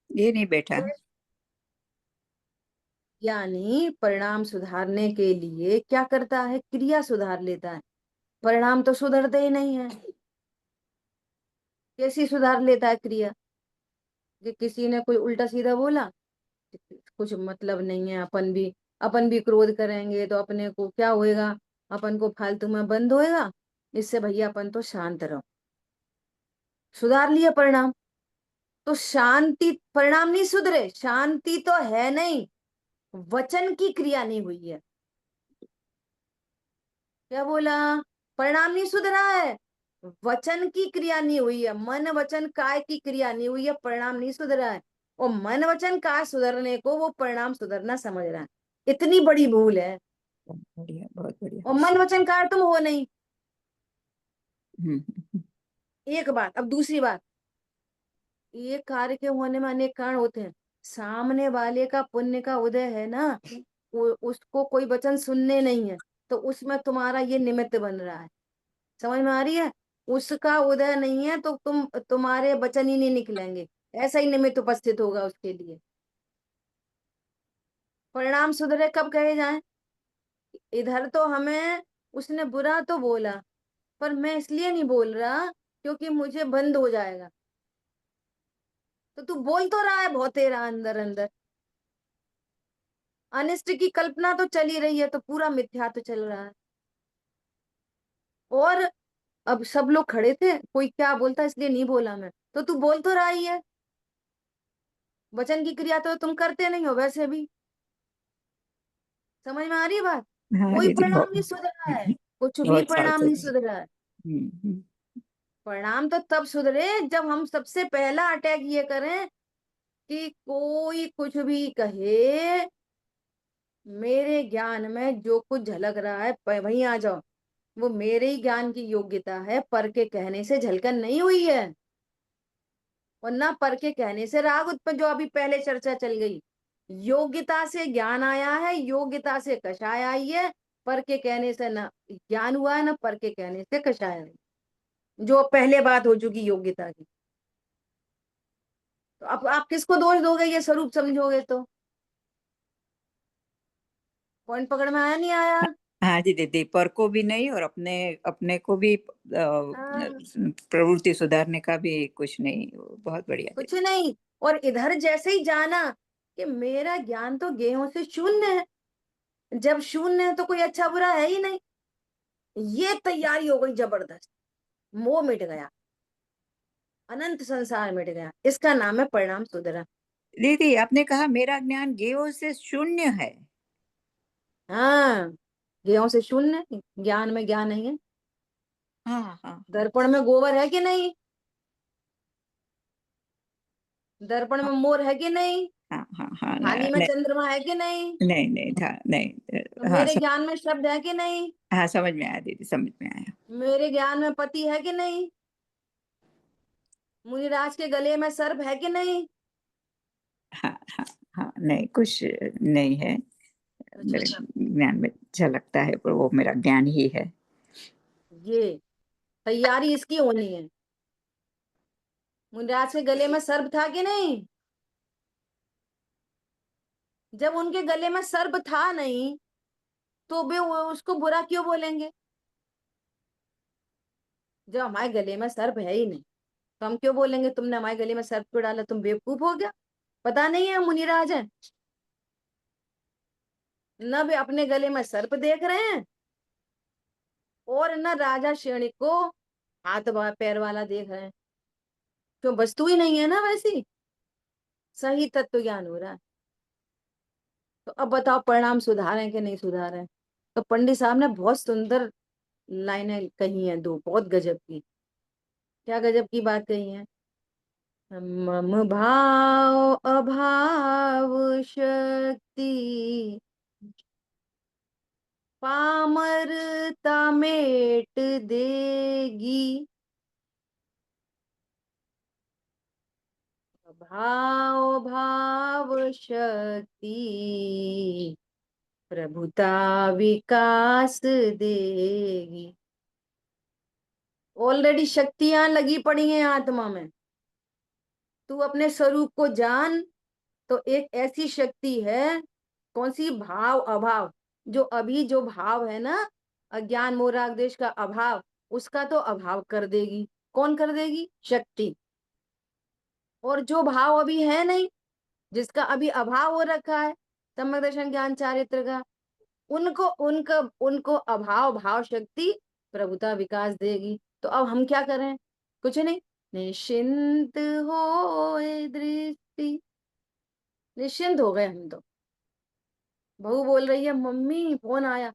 ये नहीं बैठा। यानी परिणाम सुधारने के लिए क्या करता है? क्रिया सुधार लेता है, परिणाम तो सुधरते ही नहीं है। कैसी सुधार लेता है क्रिया? कि किसी ने कोई उल्टा सीधा बोला, कुछ मतलब नहीं है, अपन भी क्रोध करेंगे तो अपने को क्या होएगा? अपन को फालतू में बंद होएगा। इससे भैया अपन तो शांत रहो, सुधार लिया परिणाम। तो शांति, परिणाम नहीं सुधरे, शांति तो है नहीं, वचन की क्रिया नहीं हुई है। क्या बोला? परिणाम नहीं सुधरा है, वचन की क्रिया नहीं हुई है, मन वचन काय की क्रिया नहीं हुई है, परिणाम नहीं सुधरा है। और मन वचन काय सुधरने को वो परिणाम सुधरना समझ रहा है, इतनी बड़ी भूल है। बहुत बढ़िया, बहुत बढ़िया। और मन वचन काय तुम हो नहीं। हम्म। एक बात। अब दूसरी बात, ये कार्य के होने में अनेक कारण होते हैं। सामने वाले का पुण्य का उदय है ना, उसको कोई वचन सुनने नहीं है, तो उसमें तुम्हारा ये निमित्त बन रहा है। समझ में आ रही है? उसका उदय नहीं है तो तुम्हारे वचन ही नहीं निकलेंगे, ऐसा ही निमित्त उपस्थित होगा उसके लिए। परिणाम सुधरे कब कहे जाए? इधर तो हमें उसने बुरा तो बोला, पर मैं इसलिए नहीं बोल रहा क्योंकि मुझे बंद हो जाएगा। तो तू बोल तो रहा है बहुत तेरा अंदर अंदर, अनिष्ट की कल्पना तो चली रही है, तो पूरा मिथ्या तो चल रहा है। और अब सब लोग खड़े थे, कोई क्या बोलता इसलिए नहीं बोला मैं, तो तू बोल तो रहा ही है। वचन की क्रिया तो तुम करते नहीं हो वैसे भी। समझ में आ रही है बात? हाँ कोई दीदी, परिणाम बहुत नहीं सुधरा है, कुछ भी बहुत साल परिणाम से। नहीं सुधरा है। हम्म। परिणाम तो तब सुधरे जब हम सबसे पहला अटैक ये करें कि कोई कुछ भी कहे, मेरे ज्ञान में जो कुछ झलक रहा है वहीं आ जाओ। वो मेरे ही ज्ञान की योग्यता है, पर के कहने से झलकन नहीं हुई है। और ना पर के कहने से राग उत्पन्न, जो अभी पहले चर्चा चल गई। योग्यता से ज्ञान आया है, योग्यता से कषाय आई है, पर के कहने से ना ज्ञान हुआ है, ना पर के कहने से कषाय आई, जो पहले बात हो चुकी योग्यता की। तो अब आप किसको दोष दोगे ये स्वरूप समझोगे तो? पॉइंट पकड़ में आया नहीं आया? हाँ जी दीदी, पर को भी नहीं और अपने अपने को भी हाँ, प्रवृत्ति सुधारने का भी कुछ नहीं। बहुत बढ़िया कुछ दीदी। नहीं। और इधर जैसे ही जाना कि मेरा ज्ञान तो गेहों से शून्य है, जब शून्य है तो कोई अच्छा बुरा है ही नहीं, ये तैयारी हो गई जबरदस्त, मोह मिट गया, अनंत संसार मिट गया। इसका नाम है परिणाम सुधरा। दीदी आपने कहा मेरा ज्ञान गेयों से शून्य है। हाँ, गेहों से शून्य, ज्ञान में ज्ञान नहीं है। हाँ हाँ हाँ दर्पण में गोबर है कि नहीं? दर्पण में मोर है कि नहीं? हाँ हाँ हाँ। थाली में नहीं चंद्रमा है कि नहीं? नहीं नहीं था नहीं। तो हाँ मेरे ज्ञान में शब्द है कि नहीं? हाँ, समझ में आया दीदी, समझ में आया। मेरे ज्ञान में पति है कि नहीं? मुनिराज के गले में सर्प है कि नहीं? हाँ हाँ हाँ, नहीं कुछ नहीं है मेरे अच्छा, ज्ञान में, झलकता है पर वो मेरा ज्ञान ही है। ये तैयारी इसकी होनी है। मुनिराज के गले में सर्प था कि नहीं? जब उनके गले में सर्प था नहीं, तो वे उसको बुरा क्यों बोलेंगे? जब हमारे गले में सर्प है ही नहीं, तो हम क्यों बोलेंगे तुमने हमारे गले में सर्प क्यों डाला, तुम बेवकूफ हो गया? पता नहीं है मुनिराज है, न वे अपने गले में सर्प देख रहे हैं, और न राजा श्रेणी को हाथ पैर वाला देख रहे हैं। क्यों? वस्तु ही नहीं है ना वैसी। सही तत्व ज्ञान हो रहा है। तो अब बताओ परिणाम सुधारे कि नहीं सुधारे? तो पंडित साहब ने बहुत सुंदर लाइनें कही हैं, दो बहुत गजब की। क्या गजब की बात कही है? मम भाव अभाव शक्ति पामरता मेट देगी। भाव भाव शक्ति प्रभुता विकास देगी। ऑलरेडी शक्तियां लगी पड़ी हैं आत्मा में। तू अपने स्वरूप को जान तो एक ऐसी शक्ति है, कौन सी? भाव अभाव। जो अभी जो भाव है ना, अज्ञान मोह राग द्वेष का अभाव, उसका तो अभाव कर देगी। कौन कर देगी? शक्ति। और जो भाव अभी है नहीं, जिसका अभी अभाव हो रखा है सम्यक दर्शन ज्ञान चारित्र का, उनको उनका उनको अभाव भाव शक्ति प्रभुता विकास देगी। तो अब हम क्या करें? कुछ नहीं, निश्चिंत हो दृष्टि। निश्चिंत हो गए हम तो। बहू बोल रही है, मम्मी फोन आया,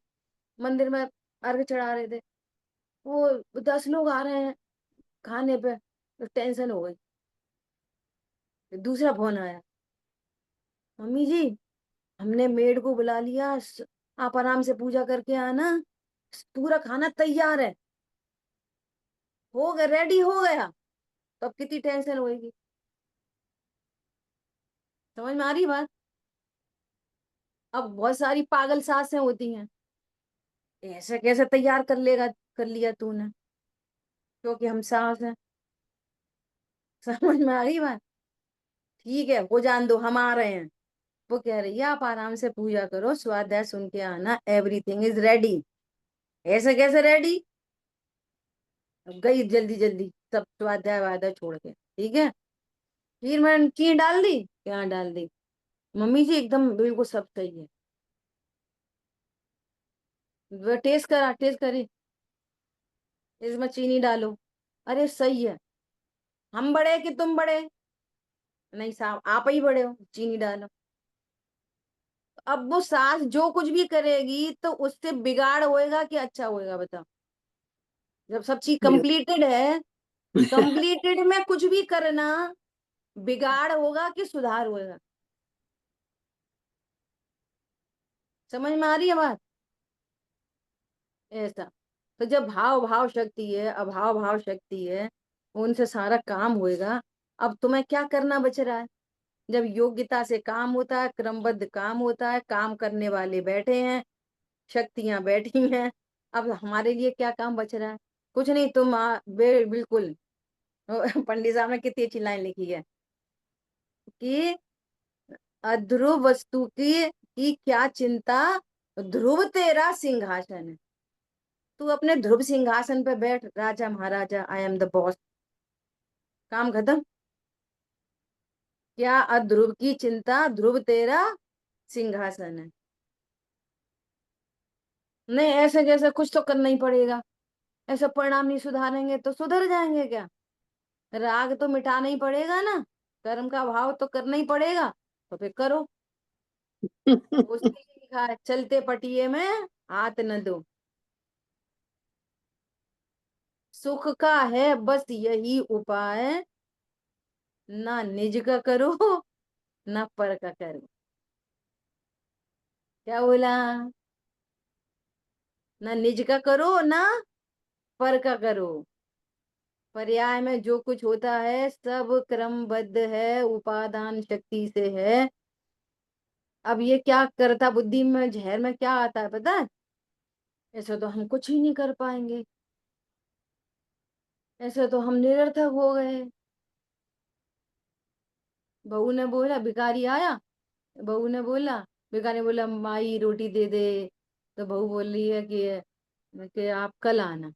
मंदिर में अर्घ चढ़ा रहे थे, वो 10 लोग आ रहे हैं खाने पे, तो टेंशन हो गई। फिर दूसरा फोन आया, मम्मी जी हमने मेड को बुला लिया, आप आराम से पूजा करके आना, पूरा खाना तैयार है, हो गया, रेडी हो गया। तो अब कितनी टेंशन होगी? समझ में आ रही बात? अब बहुत सारी पागल सासें होती हैं, ऐसे कैसे तैयार कर लेगा, कर लिया तूने, क्योंकि हम सास हैं। समझ में आ रही बात? ठीक है, वो जान दो, हम आ रहे हैं। वो कह रही है आप आराम से पूजा करो, स्वाध्याय सुन के आना, एवरीथिंग इज रेडी। ऐसे कैसे रेडी? अब गई जल्दी जल्दी सब स्वाध्याय वाध्याय छोड़ के, ठीक है। फिर मैंने की डाल दी, क्या डाल दी, मम्मी जी एकदम बिल्कुल सब सही है। वो टेस्ट करा, टेस्ट करी, इसमें चीनी डालो, अरे सही है। हम बड़े कि तुम बड़े? नहीं साहब, आप ही बड़े हो, चीनी डालो। अब वो सास जो कुछ भी करेगी तो उससे बिगाड़ होएगा कि अच्छा होएगा, बताओ? जब सब चीज कंप्लीटेड है, कंप्लीटेड में कुछ भी करना बिगाड़ होगा कि सुधार होएगा? समझ में आ रही है बात? ऐसा। तो जब भाव भाव शक्ति है, अभाव भाव शक्ति है, उनसे सारा काम होएगा। अब तुम्हें क्या करना बच रहा है? जब योग्यता से काम होता है, क्रमबद्ध काम होता है, काम करने वाले बैठे हैं, शक्तियां बैठी हैं, अब हमारे लिए क्या काम बच रहा है? कुछ नहीं। तुम बिल्कुल पंडित साहब ने कितनी अच्छी लाइन लिखी है कि अध्रुव वस्तु की क्या चिंता, ध्रुव तेरा सिंहासन है। तू अपने ध्रुव सिंहासन पे बैठ, राजा महाराजा, आई एम द बॉस, काम खत्म। क्या अध्रुव की चिंता, ध्रुव तेरा सिंहासन है। नहीं, ऐसे जैसे कुछ तो करना ही पड़ेगा। ऐसा परिणाम नहीं सुधारेंगे तो सुधर जाएंगे क्या? राग तो मिटाना ही पड़ेगा ना, कर्म का भाव तो करना ही पड़ेगा, तो फिर करो। उसने लिखा है, चलते पटिए में हाथ न दो, सुख का है बस यही उपाय, ना निज का करो ना पर का करो। क्या बोला? ना निज का करो ना पर का करो। पर्याय में जो कुछ होता है सब क्रमबद्ध है, उपादान शक्ति से है। अब ये क्या करता, बुद्धि में जहर में क्या आता है पता है? ऐसे तो हम कुछ ही नहीं कर पाएंगे, ऐसे तो हम निरर्थक हो गए। बहू ने बोला, भिखारी आया, बहू ने बोला, भिखारी ने बोला माई रोटी दे दे। तो बहू बोल रही है कि आप कल आना,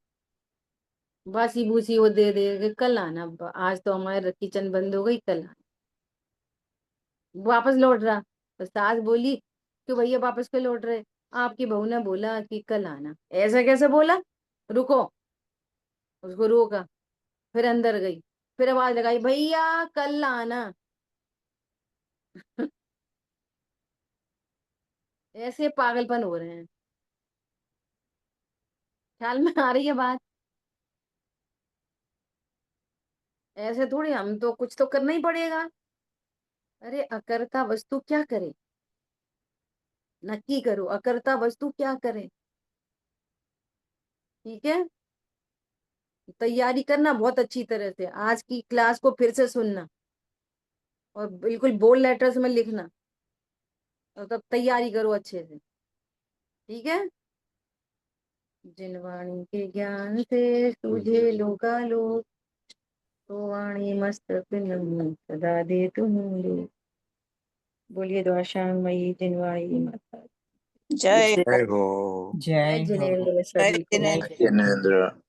बासी भूसी वो दे दे कि कल आना, आज तो हमारे किचन बंद हो गई, कल आना। वापस लौट रहा, तो सास बोली कि भैया वापस क्यों लौट रहे? आपकी बहू ने बोला कि कल आना। ऐसा कैसे बोला? रुको, उसको रोका, फिर अंदर गई, फिर आवाज लगाई, भैया कल आना। ऐसे पागलपन हो रहे हैं। ख्याल में आ रही है बात? ऐसे थोड़ी, हम तो कुछ तो करना ही पड़ेगा। अरे अकर्ता वस्तु क्या करे, नक्की करो, अकर्ता वस्तु क्या करे। ठीक है, तैयारी करना बहुत अच्छी तरह से, आज की क्लास को फिर से सुनना और बिल्कुल बोल्ड लेटर्स में लिखना, और तब तैयारी करो अच्छे से। ठीक है। जिन वाणी के ज्ञान से सूझे लोकालोक, तो वाणी मस्तक में सदा दे तुम लोग। बोलिए द्वाशांगमयी जिनवाणी माता। जय जय जय जय हो। जिनेन्द्र जय सभी को। जिनेन्द्र। जिनेन्द्र।